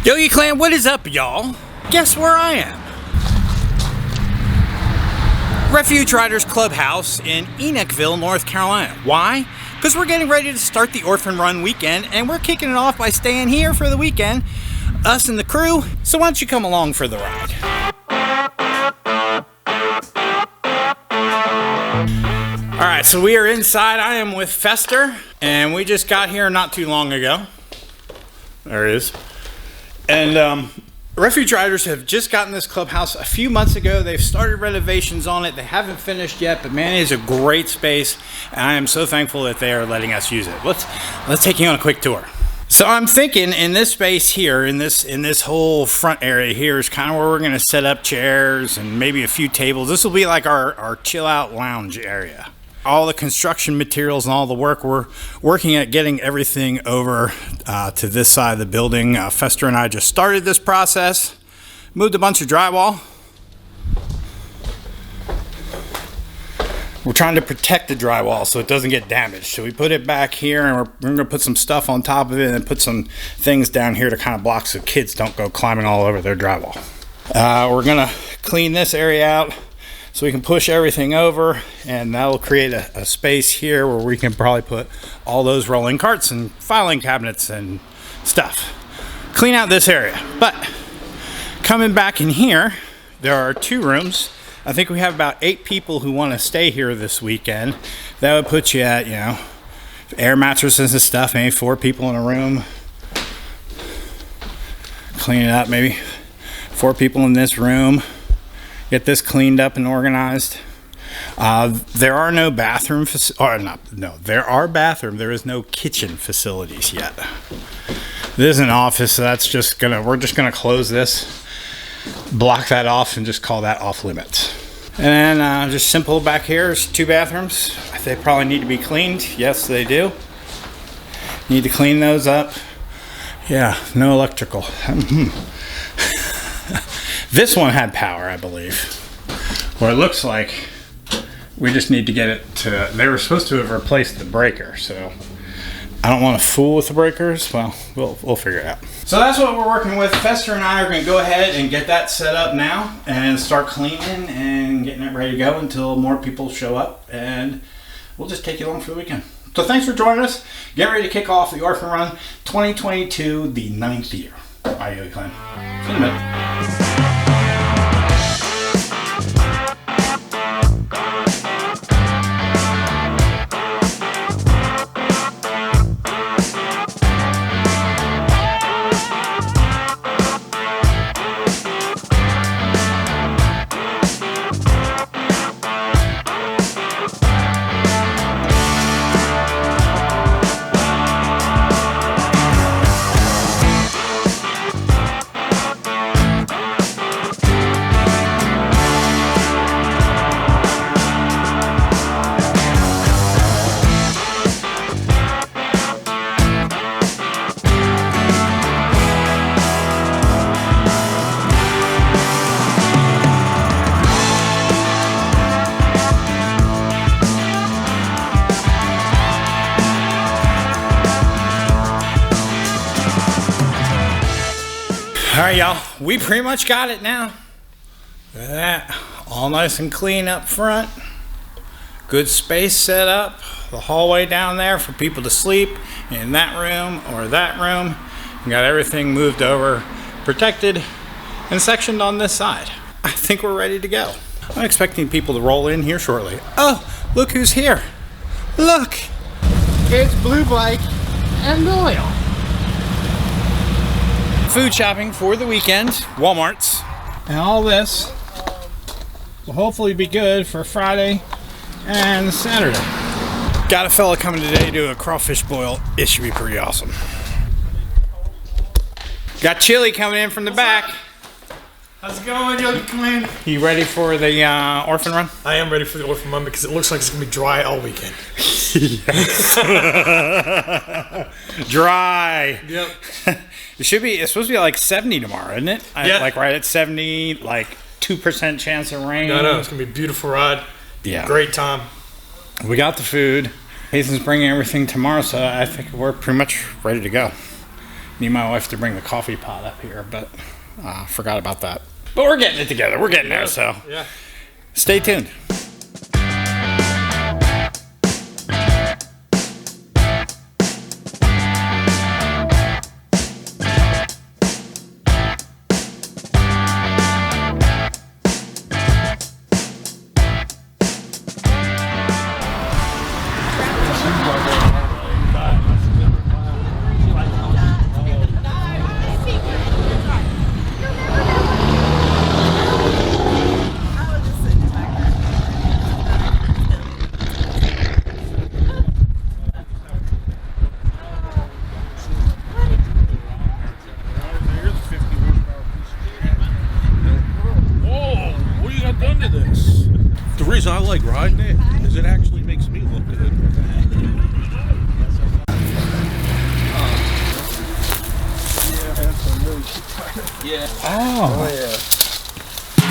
Yogi Clan, what is up, y'all? Guess where I am? Refuge Riders Clubhouse in Enochville, North Carolina. Why? Because we're getting ready to start the Orphan Run weekend, and we're kicking it off by staying here for the weekend, us and the crew. So why don't you come along for the ride? Alright, so we are inside. I am with Fester, and we just got here not too long ago. There it is. And Refuge Riders have just gotten this clubhouse a few months ago. They've started renovations on it. They haven't finished yet, but man, it is a great space, and I am so thankful that they are letting us use it. Let's take you on a quick tour. So I'm thinking in this space here, in this whole front area here is kind of where we're going to set up chairs and maybe a few tables. This will be like our chill out lounge area. All the construction materials and all the work, we're working at getting everything over to this side of the building. Fester and I just started this process, moved a bunch of drywall. We're trying to protect the drywall so it doesn't get damaged. So we put it back here, and we're going to put some stuff on top of it and then put some things down here to kind of block so kids don't go climbing all over their drywall. We're going to clean this area out so we can push everything over, and that will create a space here where we can probably put all those rolling carts and filing cabinets and stuff. Clean out this area. But coming back in here, there are 2 rooms. I think we have about 8 people who want to stay here this weekend. That would put you at, air mattresses and stuff, maybe 4 people in a room. Clean it up, maybe 4 people in this room. Get this cleaned up and organized. There are no bathroom there are bathrooms. There is no kitchen facilities yet. This is an office, so we're just gonna close this, block that off, and just call that off limits. And then just simple back here is 2 bathrooms. They probably need to be cleaned. Yes, they do. Need to clean those up. Yeah, no electrical. This one had power, I believe. Or it looks like we just need to get it to... They were supposed to have replaced the breaker, so I don't want to fool with the breakers. Well, we'll figure it out. So that's what we're working with. Fester and I are going to go ahead and get that set up now and start cleaning and getting it ready to go until more people show up, and we'll just take you along for the weekend. So thanks for joining us. Get ready to kick off the Orphan Run 2022, the 9th year. Bye, Yogi Clan. See you in a minute. Alright, y'all, we pretty much got it now. Look at that. All nice and clean up front. Good space set up. The hallway down there for people to sleep in that room or that room. We got everything moved over, protected, and sectioned on this side. I think we're ready to go. I'm expecting people to roll in here shortly. Oh, look who's here. Look! It's Blue Bike and Doyle. Food shopping for the weekend, Walmart's, and all this will hopefully be good for Friday and Saturday. Got a fella coming today to do a crawfish boil. It should be pretty awesome. Got chili coming in from the back. How's it going, Yogi Clan? You ready for the Orphan Run? I am ready for the Orphan Run because it looks like it's going to be dry all weekend. Yes. Dry. Yep. It's supposed to be like 70 tomorrow, isn't it? Yeah. Like right at 70, like 2% chance of rain. No, it's going to be a beautiful ride. Yeah. Great time. We got the food. Hazen's bringing everything tomorrow, so I think we're pretty much ready to go. need my wife to bring the coffee pot up here, but forgot about that. But we're getting it together. We're getting there, so Yeah. stay tuned. The reason I like riding it is it actually makes me look good. Yeah. Oh, yeah.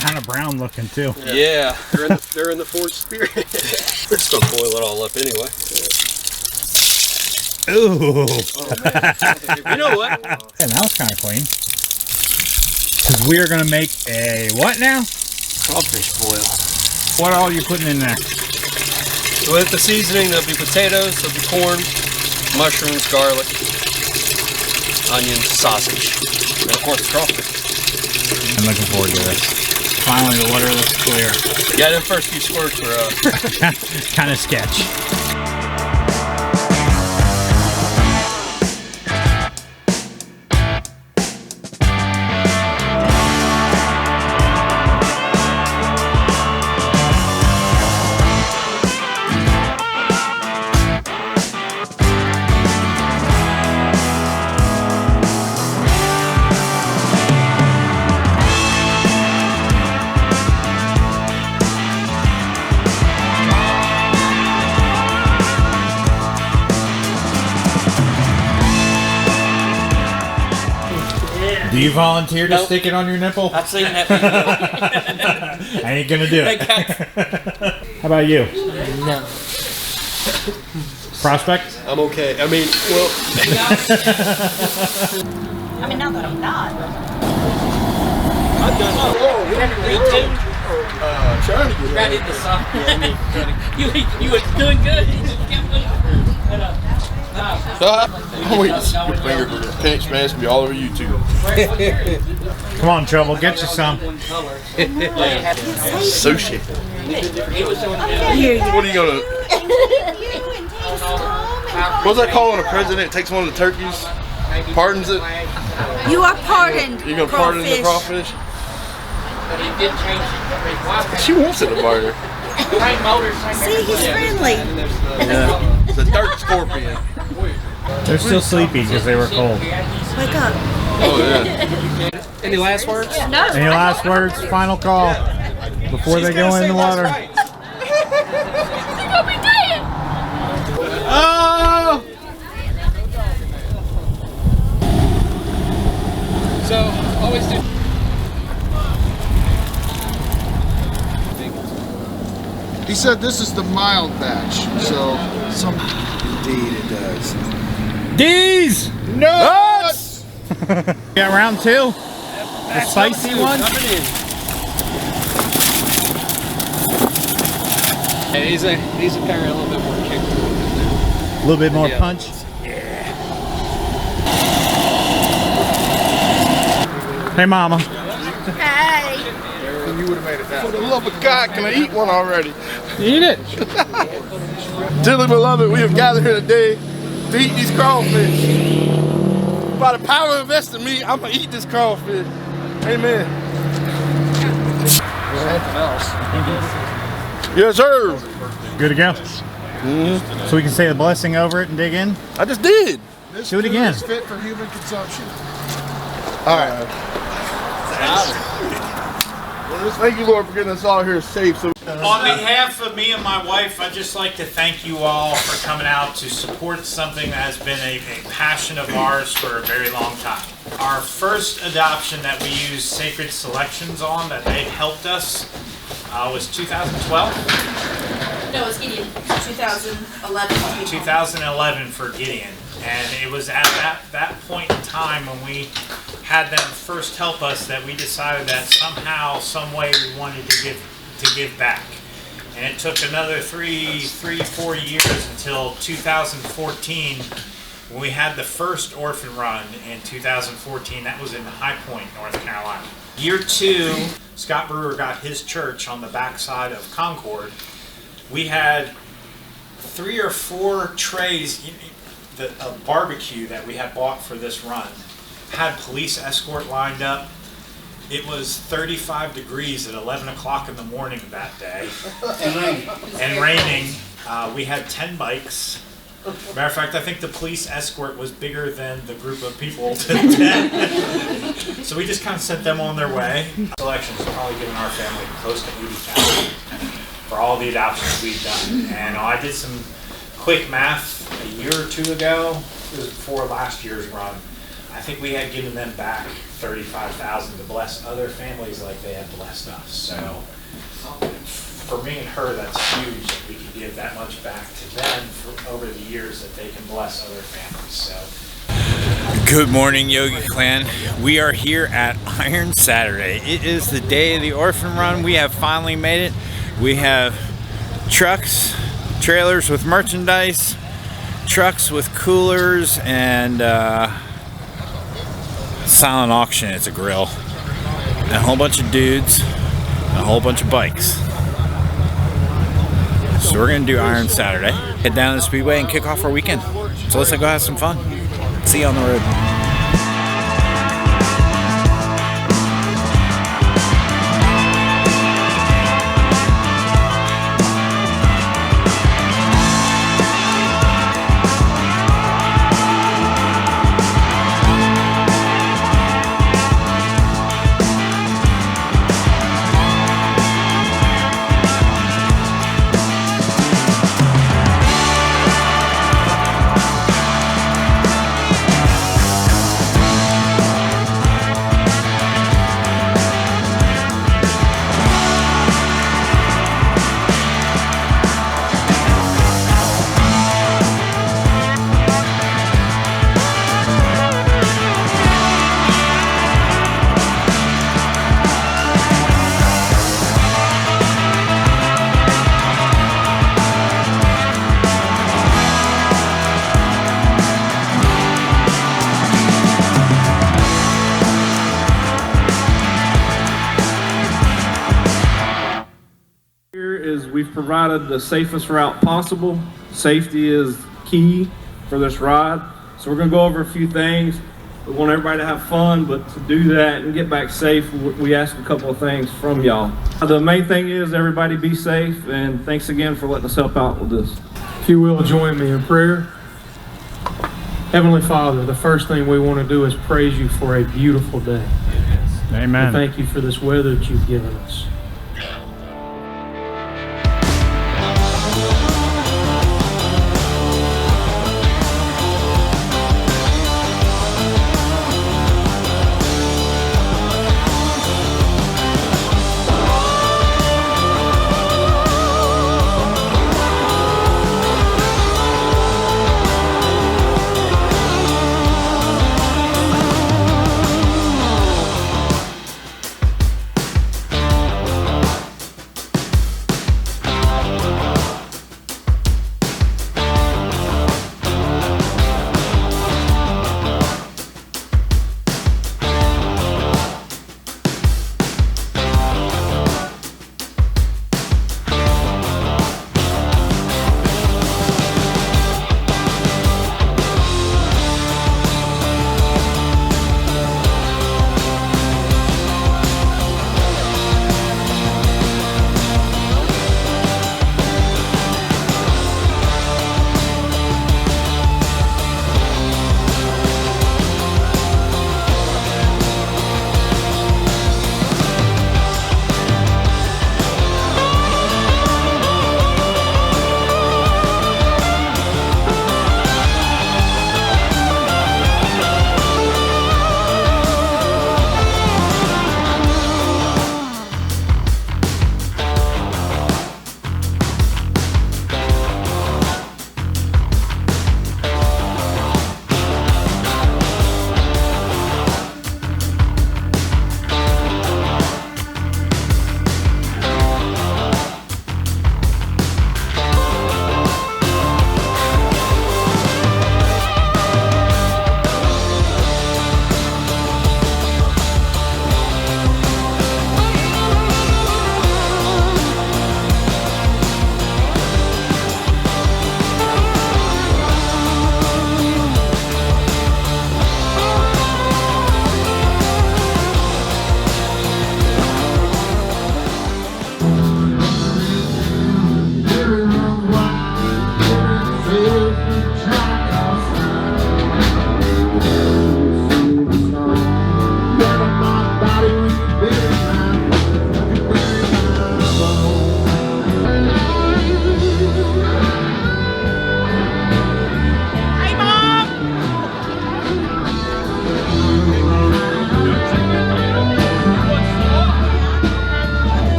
kind of brown looking too. Yeah. They're in the Ford Spirit. We're just gonna boil it all up anyway. Ooh. You know what? Hey, that was kind of clean. Because we are going to make a what now? Crawfish boil. What all are you putting in there? With the seasoning, there'll be potatoes, there'll be corn, mushrooms, garlic, onions, sausage, and of course crawfish. I'm looking forward to this. Finally, the water looks clear. Yeah, them first few squirts were Kind of sketch. Do you volunteer to stick it on your nipple? I've seen that video. I ain't gonna do it. How about you? No. Prospect? I'm okay. I mean, well, I mean, not that I'm not. I've done Trying to get right in the sun. You were doing good. You just kept Oh, wait, your finger for the pinch, man. It's gonna be all over YouTube. Come on, Trouble, get you some. Sushi. What are you gonna? What's that called when a president takes one of the turkeys, pardons it? You are pardoned. You're gonna pardon the crawfish? She wants it to murder. See, he's friendly. Yeah, it's a dirt scorpion. They're still sleepy because they were cold. Wake up. Oh yeah. Any last words? No. Any last words? Final call before they go in the water. Oh! So, always do. He said this is the mild batch, so some. Indeed, it does. D's nuts. Got round two. The spicy one. Coming in. And he's a carry a little bit more kick. A little bit more punch. Hey, Mama. Hey. You would have made it down. For the love of God, can I eat one already? Eat it. Dearly beloved, we have gathered here today to eat these crawfish. By the power invested in me, I'm gonna eat this crawfish. Amen. Yes, sir. Good to go. So we can say the blessing over it and dig in. I just did. This Do it food again. is fit for human consumption. All right. Well, just thank you, Lord, for getting us all here safe. So On behalf of me and my wife, I'd just like to thank you all for coming out to support something that has been a passion of ours for a very long time. Our first adoption that we used Sacred Selections on, that they helped us, was 2012. No, it's Gideon. 2011. 2011 for Gideon, and it was at that point in time when we had them first help us that we decided that somehow, some way, we wanted to give back. And it took another 4 years until 2014 when we had the first Orphan Run in 2014. That was in High Point, North Carolina. Year 2, Scott Brewer got his church on the backside of Concord. We had 3 or 4 trays of barbecue that we had bought for this run. Had police escort lined up. It was 35 degrees at 11 o'clock in the morning that day. And raining. We had 10 bikes. Matter of fact, I think the police escort was bigger than the group of people to 10. So we just kind of sent them on their way. Selection has probably given our family close to 80,000 for all the adoptions we've done. And I did some quick math a year or 2 ago. It was before last year's run. I think we had given them back 35,000 to bless other families like they had blessed us. So for me and her, that's huge that we can give that much back to them for over the years that they can bless other families. So. Good morning, Yogi Clan. We are here at Iron Saturday. It is the day of the Orphan Run. We have finally made it. We have trucks, trailers with merchandise, trucks with coolers, and silent auction. It's a grill, and a whole bunch of dudes, and a whole bunch of bikes. So we're gonna do Iron Saturday, head down to the Speedway and kick off our weekend. So let's go have some fun. See you on the road. We've provided the safest route possible. Safety is key for this ride. So we're gonna go over a few things. We want everybody to have fun, but to do that and get back safe, we ask a couple of things from y'all. The main thing is everybody be safe, and thanks again for letting us help out with this. If you will join me in prayer. Heavenly Father, the first thing we want to do is praise you for a beautiful day. Amen. And thank you for this weather that you've given us.